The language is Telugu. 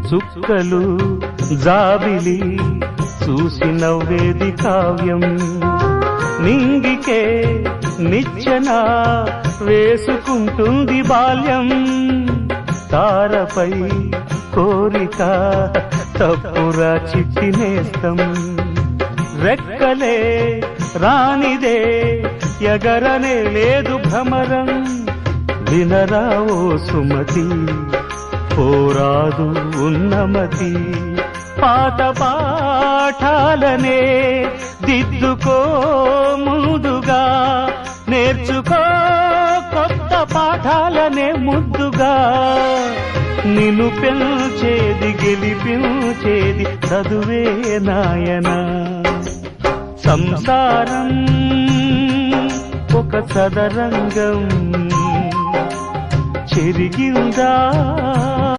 చుక్కలు జాబిలి చూసి నవ్వేది కావ్యం నింగికే నిచ్చెన వేసుకుంటుంది బాల్యం తారపై కోరిక తప్పురా చిట్టి నేస్తం రెక్కలే రానిదే ఎగరనే లేదు భ్రమరం వినరా ఓ సుమతి పోరాదు ఉన్నమతి పాత పాఠాలనే దిద్దుకో ముందుగా నేర్చుకో కొత్త పాఠాలనే ముద్దుగా నిన్ను పెంచేది గెలిపించేది చదువే నాయనా సంసారం ఒక సదరంగం చెరిగిందా